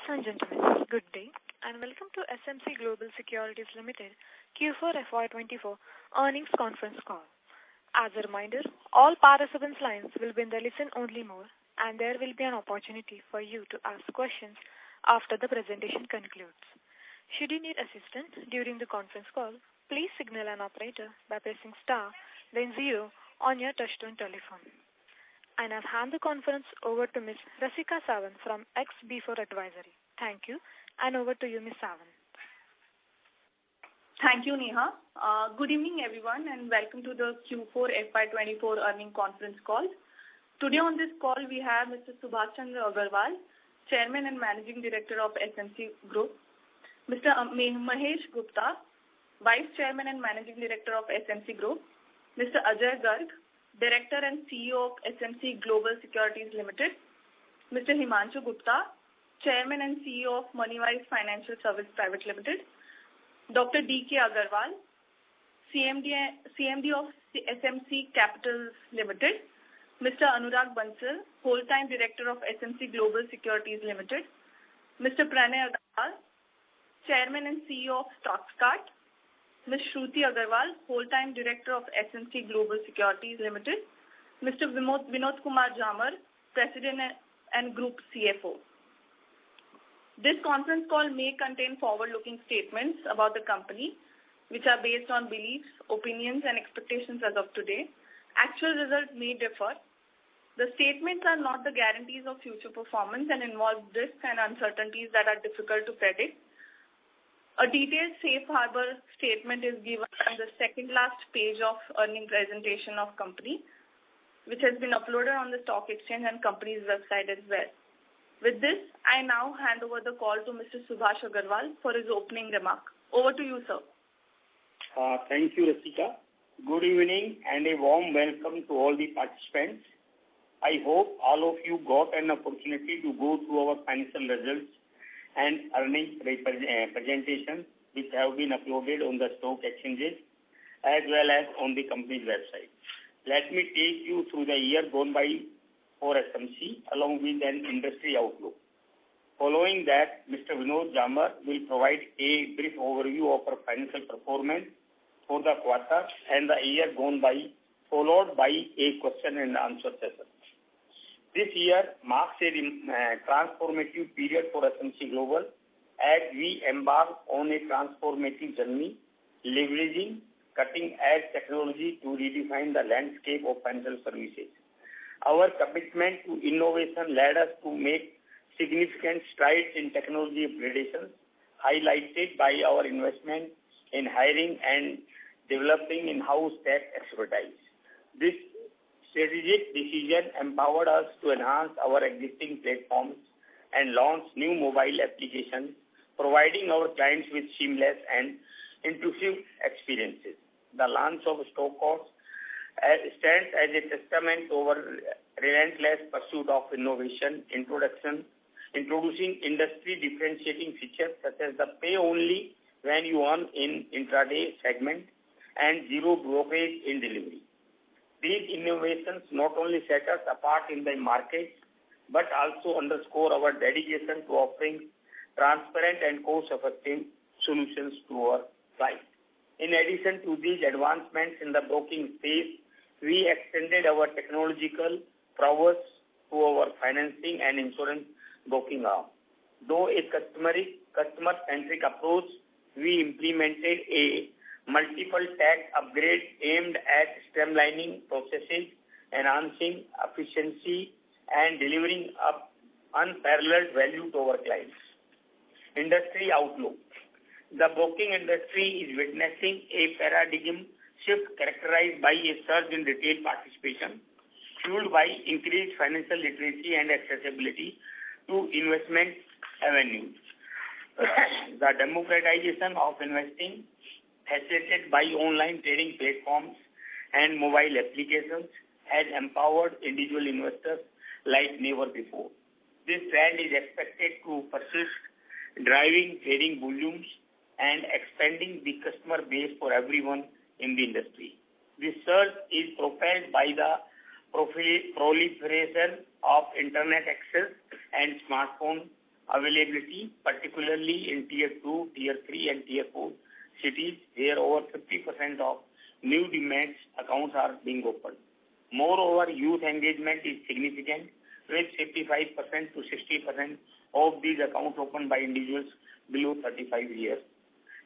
Ladies and gentlemen, good day and welcome to SMC Global Securities Limited Q4 FY24 earnings conference call. As a reminder, all participants' lines will be in the listen-only mode and there will be an opportunity for you to ask questions after the presentation concludes. Should you need assistance during the conference call, please signal an operator by pressing star, then 0 on your touchtone telephone. And I've handed the conference over to Ms. Rasika Sawan from XB4 Advisory. Thank you, and over to you, Ms. Sawan. Thank you, Neha. Good evening, everyone, and welcome to the Q4 FY24 earnings conference call. Today on this call, we have Mr. Subhash Chandra Agarwal, Chairman and Managing Director of SMC Group, Mr. Mahesh Gupta, Vice Chairman and Managing Director of SMC Group, Mr. Ajay Garg, Director and CEO of SMC Global Securities Limited, Mr. Himanshu Gupta, Chairman and CEO of Moneywise Financial Services Private Limited, Dr. D.K. Agarwal, CMD of SMC Capital Limited, Mr. Anurag Bansal, Whole-Time Director of SMC Global Securities Limited, Mr. Pranay Agarwal, Chairman and CEO of Stockstart, Ms. Shruti Agarwal, Whole-Time Director of SMC Global Securities Limited, Mr. Vinod Kumar Jamar, President and Group CFO. This conference call may contain forward-looking statements about the company, which are based on beliefs, opinions, and expectations as of today. Actual results may differ. The statements are not the guarantees of future performance and involve risks and uncertainties that are difficult to predict. A detailed safe harbor statement is given on the second last page of earnings presentation of company, which has been uploaded on the stock exchange and company's website as well. With this, I now hand over the call to Mr. Subhash Agarwal for his opening remark. Over to you, sir. Thank you, Rasika. Good evening and a warm welcome to all the participants. I hope all of you got an opportunity to go through our financial results and earnings presentations, which have been uploaded on the stock exchanges as well as on the company's website. Let me take you through the year gone by for SMC along with an industry outlook. Following that, Mr. Vinod Jamar will provide a brief overview of our financial performance for the quarter and the year gone by, followed by a question and answer session. This year marks a transformative period for SMC Global as we embark on a transformative journey, leveraging cutting-edge technology to redefine the landscape of financial services. Our commitment to innovation led us to make significant strides in technology upgradations, highlighted by our investment in hiring and developing in-house tech expertise. This strategic decision empowered us to enhance our existing platforms and launch new mobile applications, providing our clients with seamless and intuitive experiences. The launch of Stockstart stands as a testament to our relentless pursuit of innovation, introducing industry differentiating features such as the pay only when you earn in intraday segment and zero brokerage in delivery. These innovations not only set us apart in the market, but also underscore our dedication to offering transparent and cost-effective solutions to our clients. In addition to these advancements in the broking space, we extended our technological prowess to our financing and insurance broking arm. Though a customer-centric approach, we implemented a multiple tech upgrades aimed at streamlining processes, enhancing efficiency, and delivering unparalleled value to our clients. Industry outlook. The broking industry is witnessing a paradigm shift characterized by a surge in retail participation, fueled by increased financial literacy and accessibility to investment avenues. The democratization of investing, facilitated by online trading platforms and mobile applications, has empowered individual investors like never before. This trend is expected to persist, driving trading volumes and expanding the customer base for everyone in the industry. This surge is propelled by the proliferation of internet access and smartphone availability, particularly in Tier 2, Tier 3 and Tier 4 cities where over 50% of new demat accounts are being opened. Moreover, youth engagement is significant with 55% to 60% of these accounts opened by individuals below 35 years,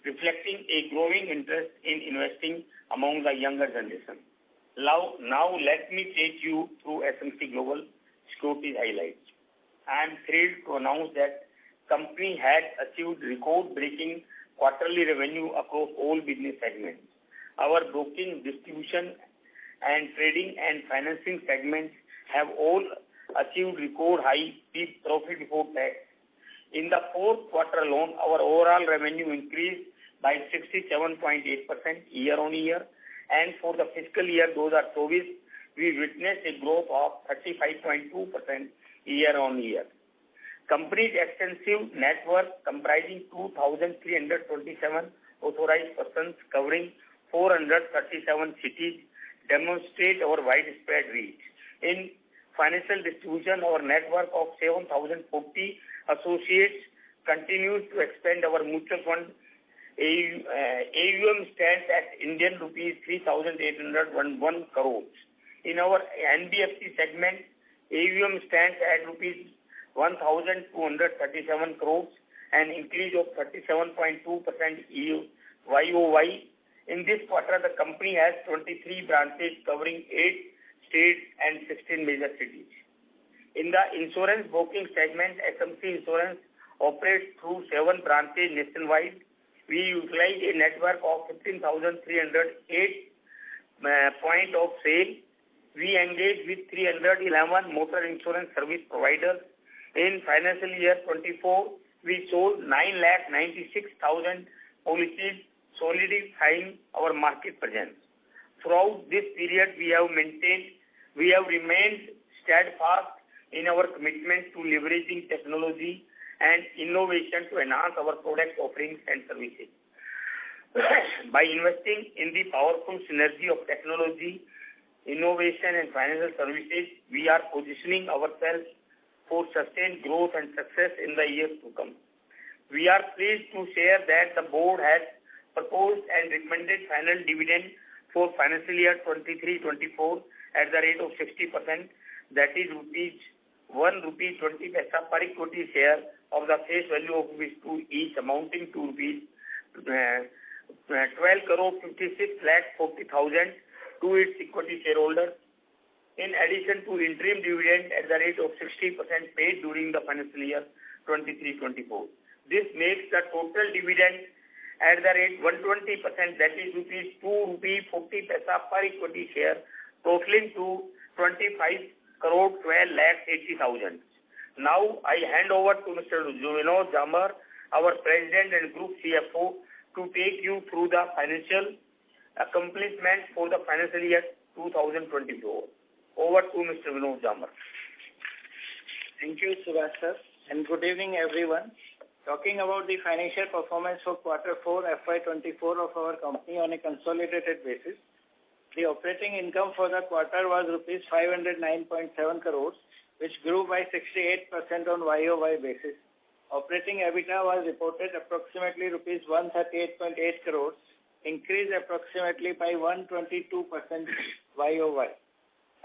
reflecting a growing interest in investing among the younger generation. Now let me take you through SMC Global Securities highlights. I am thrilled to announce that company had achieved record-breaking quarterly revenue across all business segments. Our broking, distribution, and trading and financing segments have all achieved record high profit before tax. In the fourth quarter alone, our overall revenue increased by 67.8% year-on-year, and for the fiscal year 2024, we witnessed a growth of 35.2% year-on-year. Company's extensive network comprising 2,327 authorized persons covering 437 cities demonstrate our widespread reach. In financial distribution, our network of 7,040 associates continues to expand. Our mutual fund AUM stands at Indian rupees 3,801 crores. In our NBFC segment, AUM stands at rupees 1,237 crores, an increase of 37.2% YOY. In this quarter, the company has 23 branches covering 8 states and 16 major cities. In the insurance broking segment, SMC Insurance operates through 7 branches nationwide. We utilize a network of 15,308 point of sale. We engage with 311 motor insurance service providers. In financial year 24, we sold 9,96,000 policies, solidifying our market presence. Throughout this period, we have remained steadfast in our commitment to leveraging technology and innovation to enhance our product offerings and services. By investing in the powerful synergy of technology, innovation and financial services, we are positioning ourselves for sustained growth and success in the years to come. We are pleased to share that the board has proposed and recommended final dividend for financial year 23-24 at the rate of 60%, that is ₹1.20 per equity share of the face value of ₹2 each, amounting to ₹12,56,40,000 to its equity shareholders. In addition to interim dividend at the rate of 60% paid during the financial year 23-24. This makes the total dividend at the rate 120%, that is ₹2.40 per equity share, totaling to 25,12,80,000. Now I hand over to Mr. Vinod Jamar, our President and Group CFO, to take you through the financial accomplishments for the financial year 2024. Over to Mr. Vinod Jamar. Thank you, Subhash sir, and good evening, everyone. Talking about the financial performance for Q4 FY24 of our company on a consolidated basis, the operating income for the quarter was rupees 509.7 crores, which grew by 68% on YOY basis. Operating EBITDA was reported approximately rupees 138.8 crores, increased approximately by 122% YOY.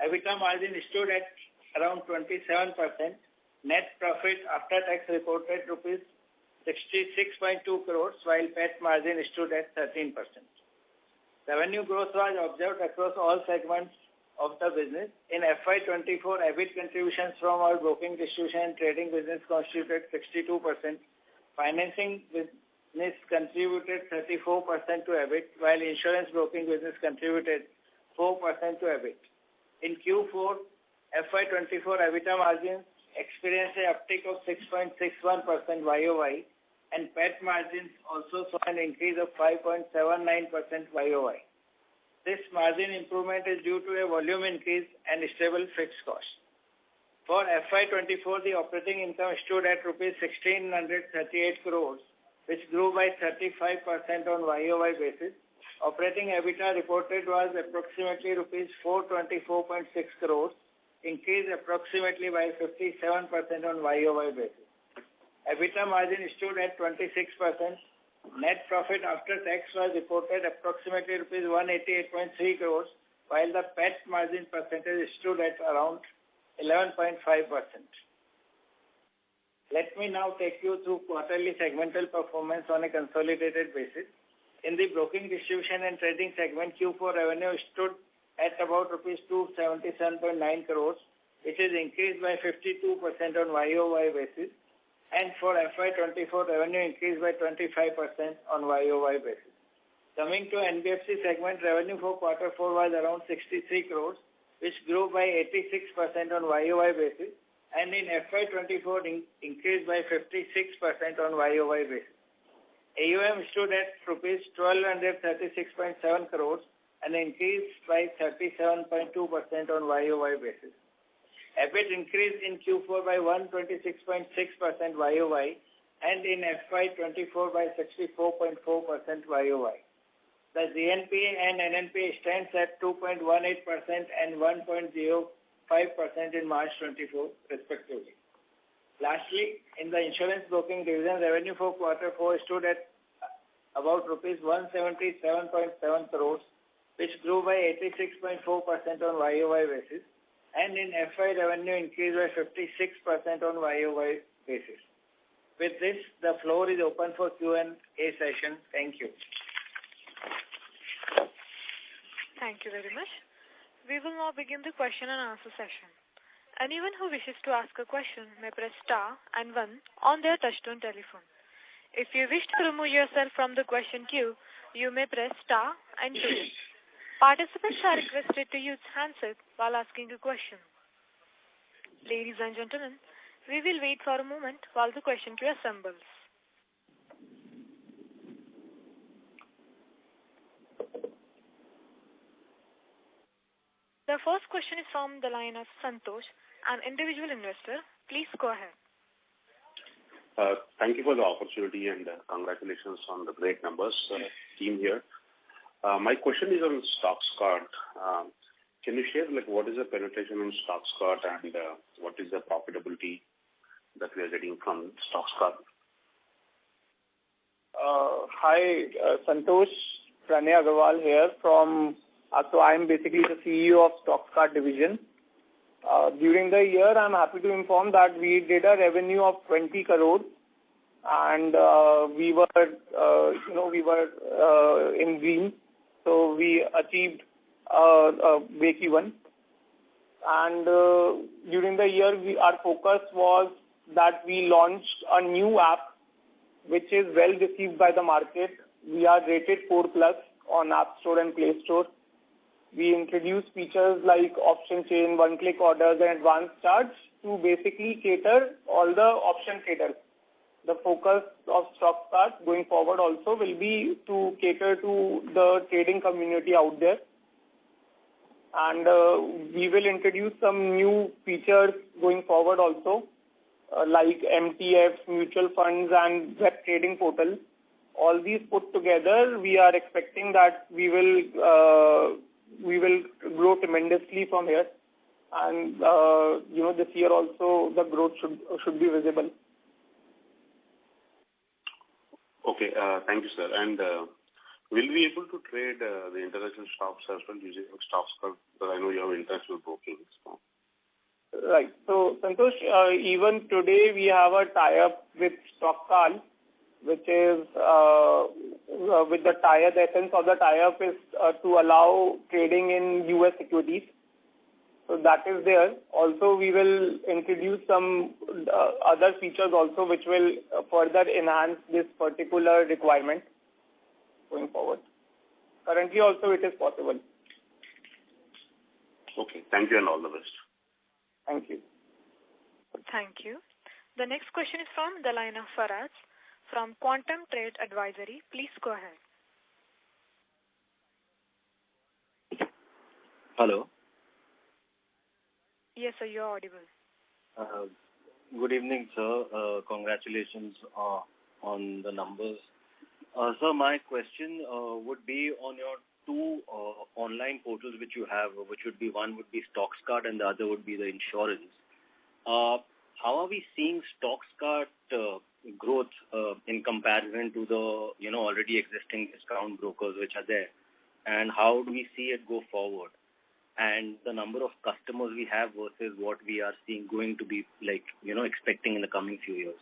EBITDA margin stood at around 27%. Net profit after tax reported rupees 66.2 crores, while PAT margin stood at 13%. Revenue growth was observed across all segments of the business. In FY24, EBIT contributions from our broking, distribution and trading business constituted 62%. Financing business contributed 34% to EBIT, while insurance broking business contributed 4% to EBIT. In Q4 FY24, EBITDA margins experienced an uptick of 6.61% YOY, and PAT margins also saw an increase of 5.79% YOY. This margin improvement is due to a volume increase and stable fixed cost. For FY24, the operating income stood at rupees 1,638 crores, which grew by 35% on YOY basis. Operating EBITDA reported was approximately rupees 424.6 crores, increased approximately by 57% on YOY basis. EBITDA margin stood at 26%. Net profit after tax was reported approximately rupees 188.3 crores, while the PAT margin percentage stood at around 11.5%. Let me now take you through quarterly segmental performance on a consolidated basis. In the broking, distribution and trading segment, Q4 revenue stood at about rupees 277.9 crores, which is increased by 52% on YOY basis. And for FY24, revenue increased by 25% on YOY basis. Coming to NBFC segment, revenue for Q4 was around 63 crores, which grew by 86% on YOY basis, and in FY24 increased by 56% on YOY basis. AUM stood at rupees 1,236.7 crores, an increase by 37.2% on YOY basis. EBIT increased in Q4 by 126.6% YOY and in FY24 by 64.4% YOY. The GNPA and NNPA stands at 2.18% and 1.05% in March 24, respectively. Lastly, in the insurance broking division, revenue for Q4 stood at about rupees 177.7 crores, which grew by 86.4% on YOY basis. And in FY, revenue increased by 56% on YOY basis. With this, the floor is open for Q&A session. Thank you. Thank you very much. We will now begin the question and answer session. Anyone who wishes to ask a question may press star and 1 on their touchtone telephone. If you wish to remove yourself from the question queue, you may press star and 2. Participants are requested to use handset while asking a question. Ladies and gentlemen, we will wait for a moment while the question queue assembles. The first question is from the line of Santosh, an individual investor. Please go ahead. Thank you for the opportunity and congratulations on the great numbers, team here. My question is on StockScart. Can you share what is the penetration on StockScart and what is the profitability that we are getting from StockScart? Hi, Santosh. Pranay Agarwal here from. So I'm basically the CEO of StockScart division. During the year, I'm happy to inform that we did a revenue of 20 crores, and we were in green. So we achieved break even. And during the year, our focus was that we launched a new app, which is well received by the market. We are rated 4+ on App Store and Play Store. We introduced features like option chain, one-click orders, and advanced charts to basically cater all the option traders. The focus of StockScart going forward also will be to cater to the trading community out there. And we will introduce some new features going forward also, like MTFs, mutual funds, and web trading portal. All these put together, we are expecting that we will grow tremendously from here. And, this year also the growth should be visible. Okay, thank you, sir. And will we be able to trade the international stocks as well using StockScart? Because I know you have international brokings. So. Right. So, Santosh, even today we have a tie-up with Concall, which is with the tie-up. The essence of the tie-up is to allow trading in US equities. So that is there. Also, we will introduce some other features also, which will further enhance this particular requirement going forward. Currently, also it is possible. Okay. Thank you and all the best. Thank you. Thank you. The next question is from the line of Faraz from Quantum Trade Advisory. Please go ahead. Hello. Yes, sir, you're audible. Good evening, sir. Congratulations on the numbers. Sir, my question would be on your two online portals which you have, which would be one would be StockScart and the other would be the insurance. How are we seeing StockScart growth in comparison to the, already existing discount brokers which are there? And how do we see it go forward? And the number of customers we have versus what we are seeing going to be expecting in the coming few years.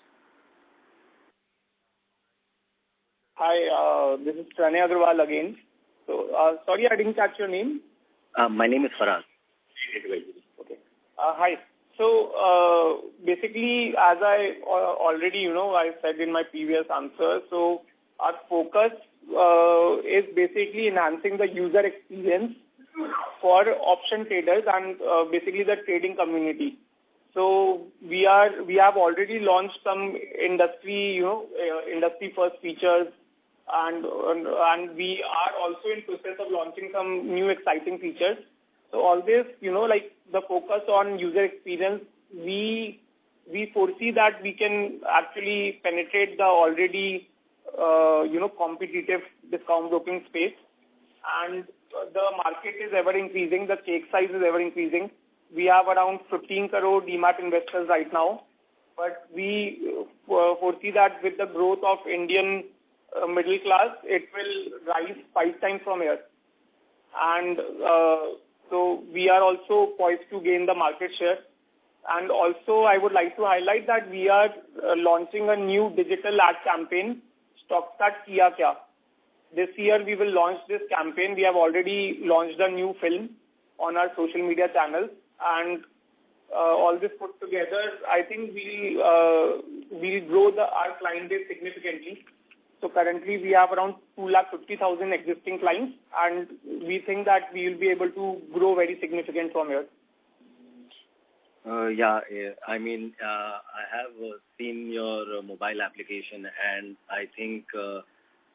Hi, this is Pranay Agarwal again. So, sorry, I didn't catch your name. My name is Faraz. Okay. Hi. So, basically, as I already, I said in my previous answer, so our focus is basically enhancing the user experience for option traders and basically the trading community. So we have already launched some industry first features, and we are also in process of launching some new exciting features. So all this, the focus on user experience, we foresee that we can actually penetrate the already competitive discount broking space, and the market is ever increasing, the cake size is ever increasing. We have around 15 crore demat investors right now, but we foresee that with the growth of Indian middle class, it will rise 5 times from here. And so we are also poised to gain the market share. And also I would like to highlight that we are launching a new digital ad campaign, StockStart Kiya Kya. This year we will launch this campaign. We have already launched a new film on our social media channels, and all this put together, I think we'll grow our client base significantly. So currently we have around 250,000 existing clients, and we think that we will be able to grow very significant from here. I mean, I have seen your mobile application, and I think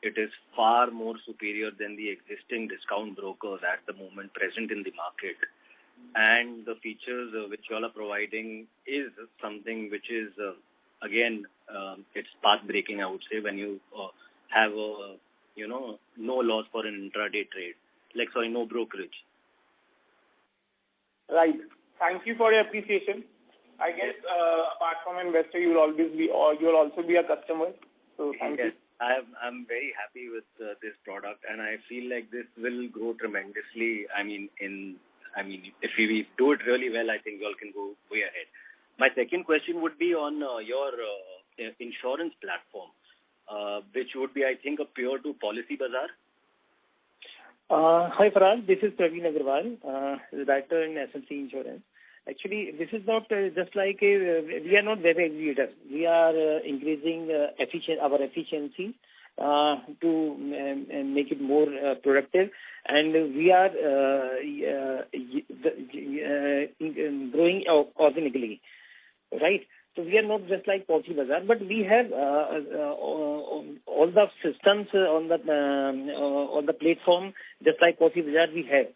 it is far more superior than the existing discount brokers at the moment present in the market. And the features which you all are providing is something which is, again, it's path-breaking, I would say, when you have no loss for an intraday trade. No brokerage. Right. Thank you for your appreciation. I guess apart from investor, you'll also be a customer. So thank you. I'm very happy with this product, and I feel like this will grow tremendously. If we do it really well, I think you all can go way ahead. My second question would be on your insurance platform, which would be, I think, a peer to Policy Bazaar. Hi, Faraz. This is Praveen Agarwal, writer in SMC Insurance. Actually, this is not just like we are not web aggregator. We are increasing our efficiency to make it more productive, and we are growing organically, right? So we are not just like Policy Bazaar, but we have all the systems on the platform, just like Policy Bazaar we have.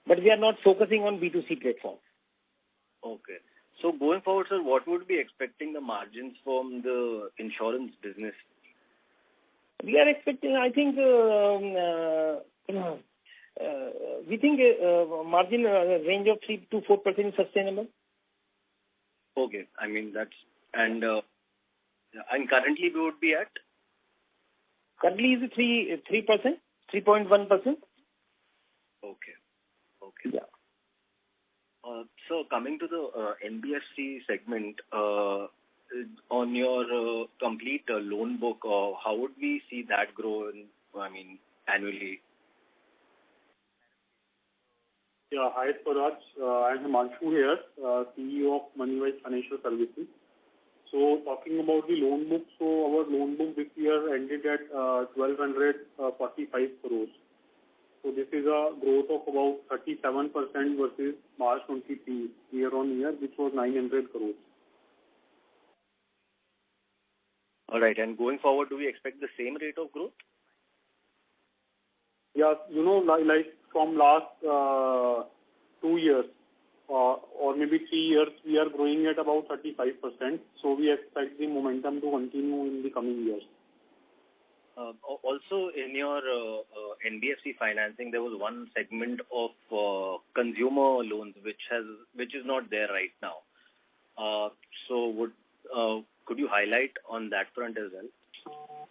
But we are not focusing on B2C platform. Okay. So going forward, sir, what would be expecting the margins from the insurance business? We are expecting, I think, we think margin range of 3 to 4% is sustainable. Okay. And currently we would be at? Currently is 3%, 3.1%. Okay. Yeah. So coming to the NBFC segment, on your complete loan book, how would we see that grow annually? Yeah, hi Paraj. I am Himanshu here, CEO of Moneywise Financial Services. So talking about the loan book, so our loan book this year ended at 1,245 crores. So this is a growth of about 37% versus March 23 year on year, which was 900 crores. All right. And going forward, do we expect the same rate of growth? Yeah, like from last 2 years or maybe 3 years, we are growing at about 35%. So we expect the momentum to continue in the coming years. Also, in your NBFC financing, there was one segment of consumer loans which is not there right now. So Could you highlight on that front as well?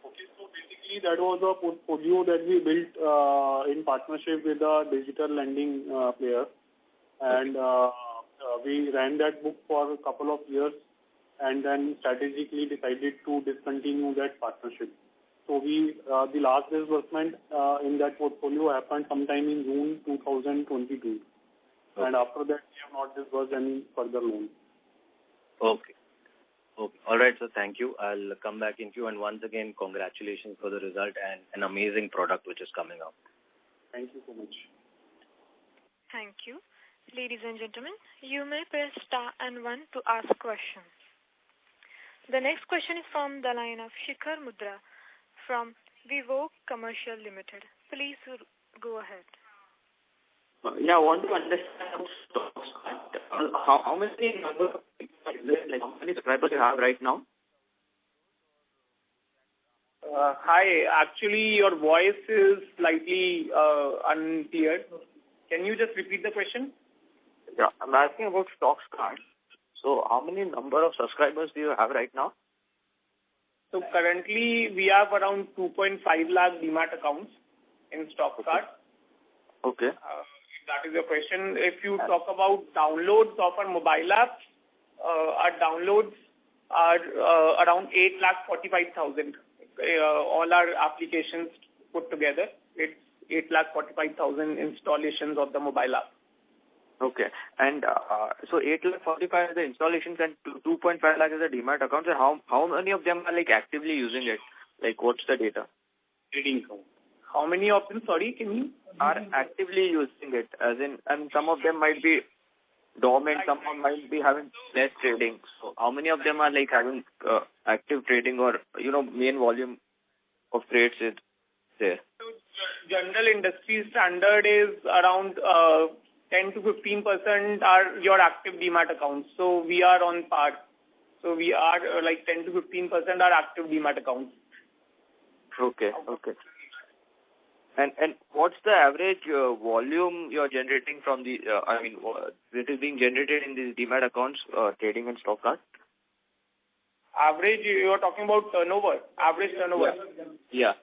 Okay, so basically that was a portfolio that we built in partnership with a digital lending player, and we ran that book for a couple of years and then strategically decided to discontinue that partnership. So the last disbursement in that portfolio happened sometime in June 2022. Okay. And after that, we have not disbursed any further loans. Okay. All right, sir. Thank you. I'll come back in queue. And once again, congratulations for the result and an amazing product which is coming up. Thank you so much. Thank you. Ladies and gentlemen, you may press star and 1 to ask questions. The next question is from the line of Shikhar Mudra from Vivo Commercial Limited. Please go ahead. I want to understand how many numbers of people how many subscribers you have right now? Hi, actually your voice is slightly unclear. Can you just repeat the question? Yeah, I'm asking about Stocks Card. So how many number of subscribers do you have right now? So currently we have around 2.5 lakh Demat accounts in Stocks Card. Okay. If that is your question. If you talk about downloads of our mobile app, our downloads are around 8,45,000. All our applications put together, it's 8,45,000 installations of the mobile app. Okay. And so 8,45,000 is the installations and 2.5 lakh is the Demat accounts. And how many of them are like actively using it? Like what's the data? Trading account. How many of them, sorry, can you? Are actively using it, as in, and some of them might be dormant, some might be having less trading. So how many of them are like having active trading or, main volume of trades is there? So general industry standard is around 10 to 15% are your active Demat accounts. So we are on par. So we are like 10 to 15% are active Demat accounts. Okay. And what's the average volume you're generating from the, it is being generated in these Demat accounts, trading and stock card? Average, you're talking about turnover, average turnover? Yeah.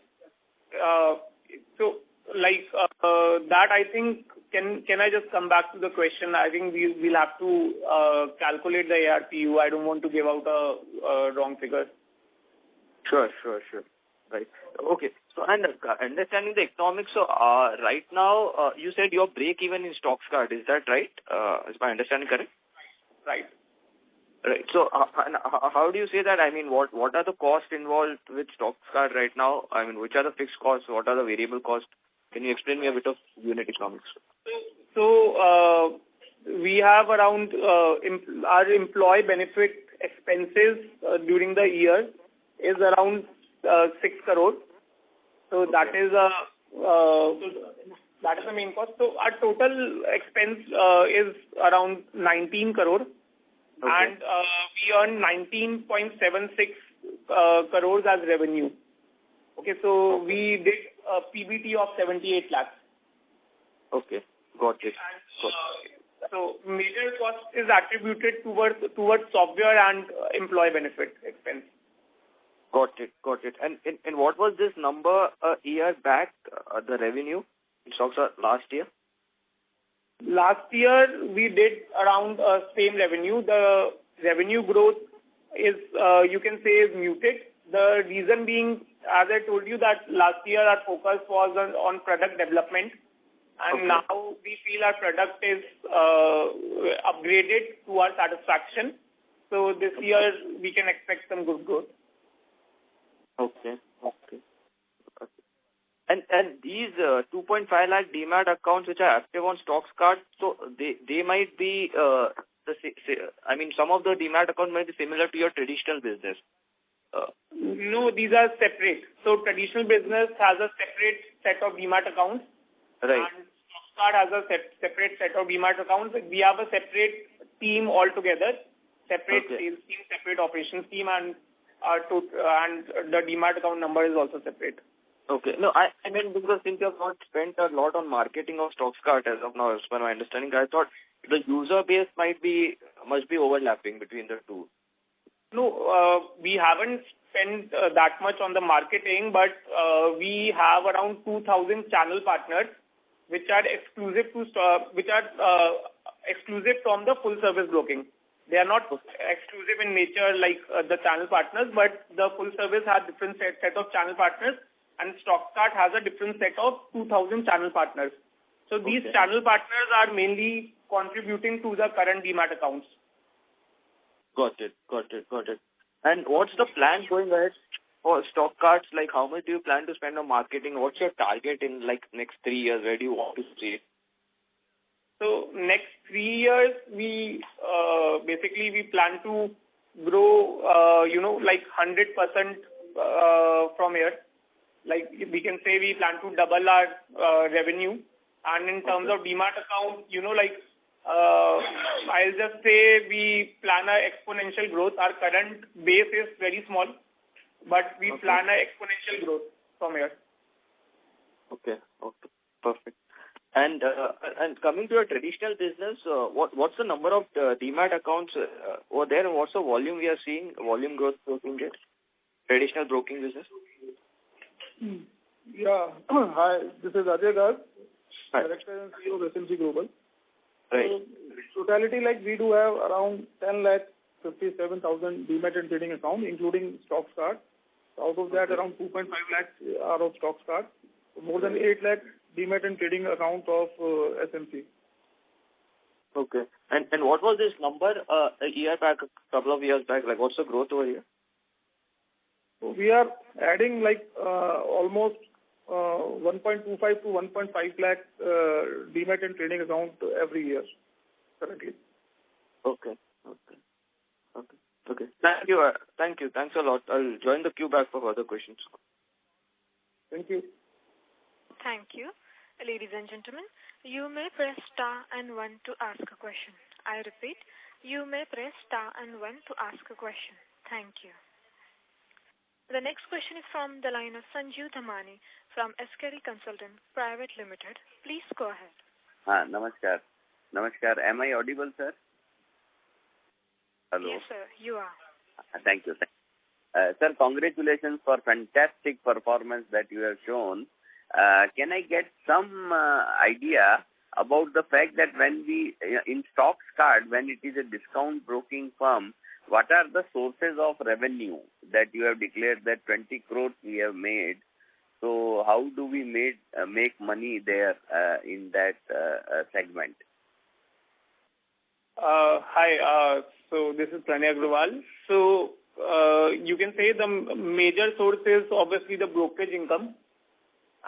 So, that I think, can I just come back to the question? I think we'll have to calculate the ARPU. I don't want to give out a wrong figure. Sure. Right. Okay. So, and understanding the economics, so right now, you said you're break even in Stocks Card. Is that right? Is my understanding correct? Right. So, how do you say that? I mean, what are the costs involved with Stocks Card right now? I mean, which are the fixed costs? What are the variable costs? Can you explain me a bit of unit economics? So, we have around our employee benefit expenses during the year is around 6 crore. So okay. That is the main cost. So our total expense is around 19 crore. Okay. And we earn 19.76 crores as revenue. Okay, so we did a PBT of 78 lakhs. Okay, got it. So major cost is attributed towards software and employee benefit expense. Got it. And what was this number a year back, the revenue in Stocks last year? Last year, we did around same revenue. The revenue growth is, you can say, is muted. The reason being, as I told you, that last year our focus was on product development. And okay. Now we feel our product is upgraded to our satisfaction. So this year, we can expect some good growth. Okay. And these 2.5 lakh Demat accounts which are active on Stocks Card, so they might be some of the Demat accounts might be similar to your traditional business. No, these are separate. So traditional business has a separate set of Demat accounts. Right. And Stocks Card has a separate set of Demat accounts. We have a separate team altogether, separate sales team, separate operations team, and the Demat account number is also separate. Okay. No, I mean, because since you have not spent a lot on marketing of Stocks Card as of now, as per my understanding, I thought the user base must be overlapping between the two. No, we haven't spent that much on the marketing, but we have around 2,000 channel partners, which are exclusive from the full service broking. They are not exclusive in nature like the channel partners, but the full service has different set of channel partners, and StockCart has a different set of 2,000 channel partners. So these channel partners are mainly contributing to the current Demat accounts. Got it. And what's the plan going ahead for StockCarts? Like, how much do you plan to spend on marketing? What's your target in like next 3 years? Where do you want to see it? So next 3 years, we plan to grow, like 100% from here. Like we can say we plan to double our revenue. And in terms of Demat account, I'll just say we plan a exponential growth. Our current base is very small, but we plan a exponential growth from here. Okay, perfect. And coming to your traditional business, what's the number of Demat accounts over there, and what's the volume we are seeing, volume growth in it? Traditional broking business? Yeah. Hi, this is Ajay Garg, Director and CEO of SMC Global. Right. So, totality, like we do have around 10,57,000 Demat and trading accounts, including StockCart. Out of that, around 2.5 lakhs are of StockCart. More than 8 lakh Demat and trading account of SMC. Okay. And what was this number a year back, a couple of years back? Like, what's the growth over here? So we are adding like almost 1.25 to 1.5 lakh Demat and trading account every year currently. Okay. Thank you. Thanks a lot. I'll join the queue back for further questions. Thank you. Thank you. Ladies and gentlemen, you may press star and 1 to ask a question. I repeat, you may press star and 1 to ask a question. Thank you. The next question is from the line of Sanjeev Dhamani from SKD Consultant Private Limited. Please go ahead. Namaskar. Am I audible, sir? Hello. Yes, sir, you are. Thank you. Sir, congratulations for fantastic performance that you have shown. Can I get some idea about the fact that when we, in StockCart, when it is a discount broking firm, what are the sources of revenue that you have declared that 20 crores we have made? So how do we make money there in that segment? Hi, so this is Pranay Agrawal. So you can say the major source is obviously the brokerage income.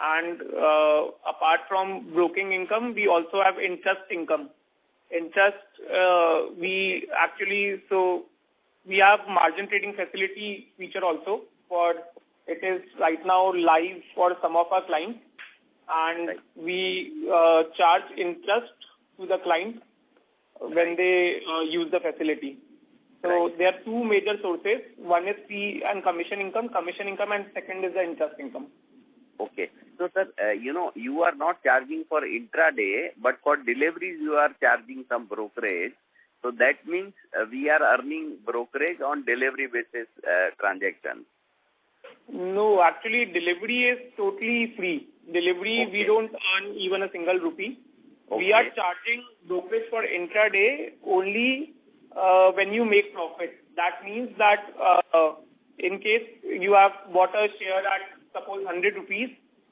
And apart from broking income, we also have interest income. We have margin trading facility feature also. It is right now live for some of our clients, and we charge interest to the client when they use the facility. So there are two major sources. One is fee and commission income, and second is the interest income. Okay. So, sir, you are not charging for intraday, but for deliveries you are charging some brokerage. So that means we are earning brokerage on delivery basis transactions. No, actually delivery is totally free. We don't earn even a single rupee. Okay. We are charging brokerage for intraday only when you make profit. That means that in case you have bought a share at suppose 100 rupees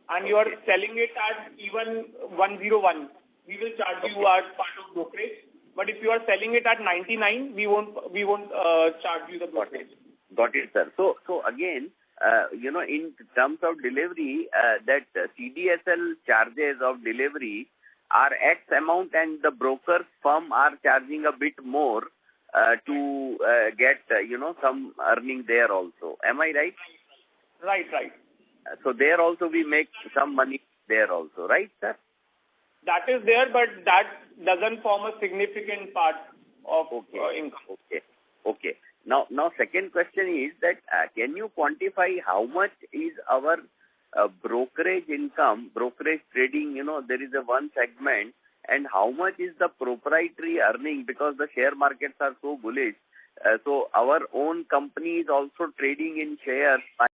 and you are selling it at even 101, we will charge you as part of brokerage. But if you are selling it at 99, we won't charge you the brokerage. Got it, sir. So again, in terms of delivery, that CDSL charges of delivery are X amount, and the broker firm are charging a bit more to get some earning there also. Am I right? Right. So there also we make some money there also, right, sir? That is there, but that doesn't form a significant part of income. Okay. Now, second question is that can you quantify how much is our brokerage income, brokerage trading? There is a one segment, and how much is the proprietary earning, because the share markets are so bullish. So our own company is also trading in shares.